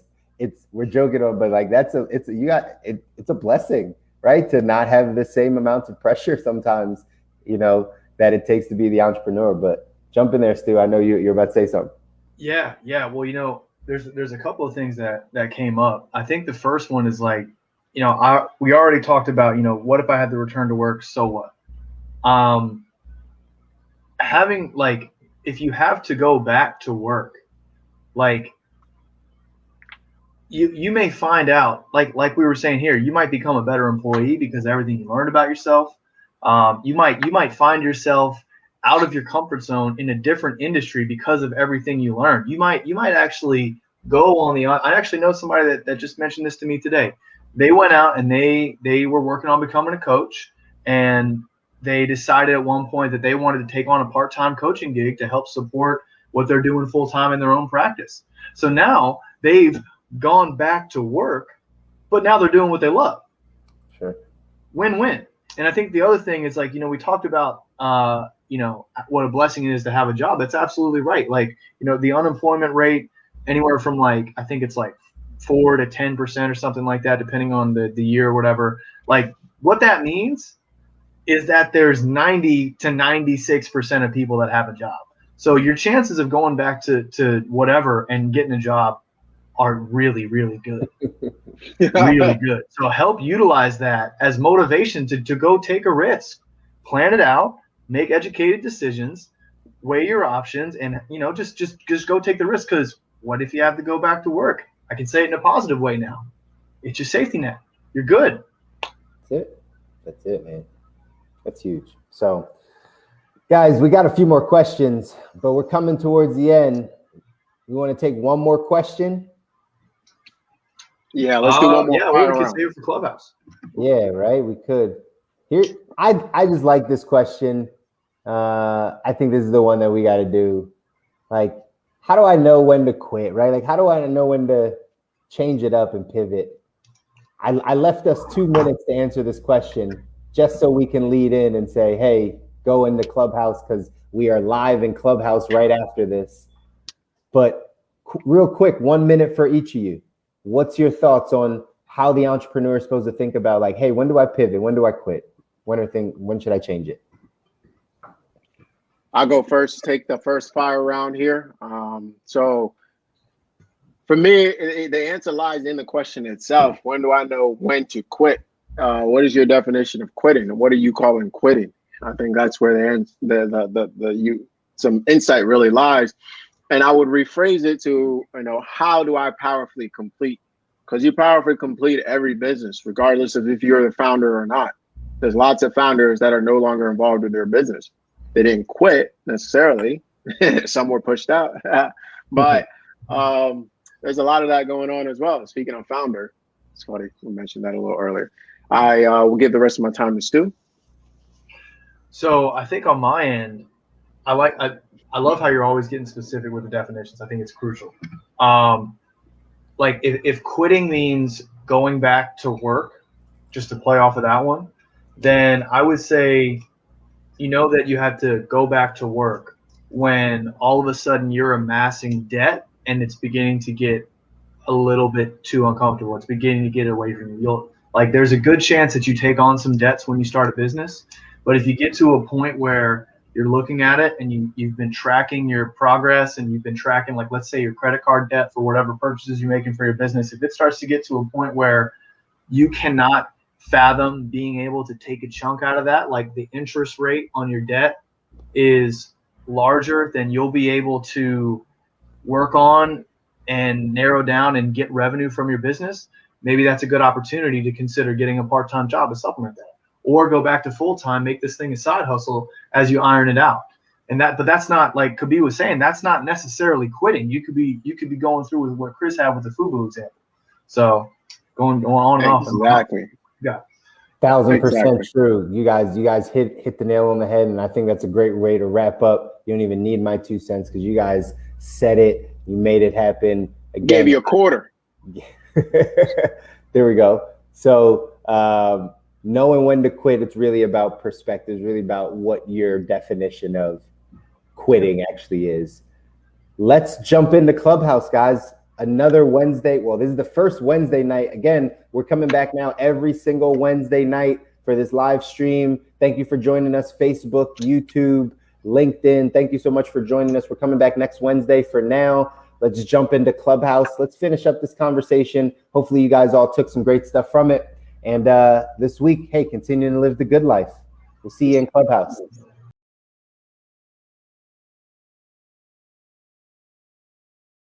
we're joking on, but like it's a blessing, right? To not have the same amounts of pressure sometimes, that it takes to be the entrepreneur. But jump in there, Stu. I know you're about to say something. Yeah. Well, there's a couple of things that came up. I think the first one is like, we already talked about, what if I had to return to work? So what? Having like, if you have to go back to work, like you may find out, like we were saying here, you might become a better employee because of everything you learned about yourself. You might find yourself out of your comfort zone in a different industry because of everything you learned. You might actually go on I actually know somebody that just mentioned this to me today. They went out and they were working on becoming a coach, and they decided at one point that they wanted to take on a part-time coaching gig to help support what they're doing full-time in their own practice. So now they've gone back to work, but now they're doing what they love. Sure. Win-win. And I think the other thing is, like, we talked about, what a blessing it is to have a job. That's absolutely right. Like, the unemployment rate anywhere from I think it's 4 to 10% or something like that, depending on the year or whatever. Like, what that means is that there's 90 to 96% of people that have a job. So your chances of going back to whatever and getting a job are really, really good. Really good. So help utilize that as motivation to go take a risk, plan it out, make educated decisions, weigh your options, and just go take the risk. Because what if you have to go back to work? I can say it in a positive way now. It's your safety net. You're good. That's it, man. That's huge. So, guys, we got a few more questions, but we're coming towards the end. You want to take one more question? Yeah, let's do one more. Yeah, we can save it for Clubhouse. Yeah, right. We could. Here, I just like this question. I think this is the one that we got to do. Like, how do I know when to quit? Right? Like, how do I know when to change it up and pivot? I left us 2 minutes to answer this question, just so we can lead in and say, hey, go into Clubhouse, because we are live in Clubhouse right after this. But real quick, 1 minute for each of you. What's your thoughts on how the entrepreneur is supposed to think about, like, hey, when do I pivot? When do I quit? When should I change it? I'll go first, take the first fire round here. So for me, the answer lies in the question itself. When do I know when to quit? What is your definition of quitting? And what are you calling quitting? I think that's where some insight really lies. And I would rephrase it to, how do I powerfully complete? Because you powerfully complete every business, regardless of if you're the founder or not. There's lots of founders that are no longer involved with their business. They didn't quit necessarily. Some were pushed out. But there's a lot of that going on as well. Speaking of founder, it's funny, we mentioned that a little earlier. I will give the rest of my time to Stu. So I think on my end, I love how you're always getting specific with the definitions. I think it's crucial. Like if quitting means going back to work, just to play off of that one, then I would say, that you have to go back to work when all of a sudden you're amassing debt and it's beginning to get a little bit too uncomfortable. It's beginning to get away from you. There's a good chance that you take on some debts when you start a business, but if you get to a point where you're looking at it and you've been tracking your progress and you've been tracking, like, let's say your credit card debt for whatever purchases you're making for your business, if it starts to get to a point where you cannot fathom being able to take a chunk out of that, like the interest rate on your debt is larger than you'll be able to work on and narrow down and get revenue from your business, maybe that's a good opportunity to consider getting a part-time job to supplement that. Or go back to full-time, make this thing a side hustle as you iron it out. But that's not, like Kobi was saying, that's not necessarily quitting. You could be going through with what Chris had with the FUBU example. So going on and off. Exactly. Yeah. 1,000% true. You guys hit the nail on the head, and I think that's a great way to wrap up. You don't even need my 2 cents because you guys said it. You made it happen. Again, gave you a quarter. There we go. So knowing when to quit, it's really about perspective. It's really about what your definition of quitting actually is. Let's jump into Clubhouse, guys. Another Wednesday. Well, this is the first Wednesday night. Again, we're coming back now every single Wednesday night for this live stream Thank you for joining us. Facebook, YouTube, LinkedIn. Thank you so much for joining us. We're coming back next Wednesday. For now, let's jump into Clubhouse. Let's finish up this conversation. Hopefully you guys all took some great stuff from it. And this week, hey, continuing to live the good life. We'll see you in Clubhouse.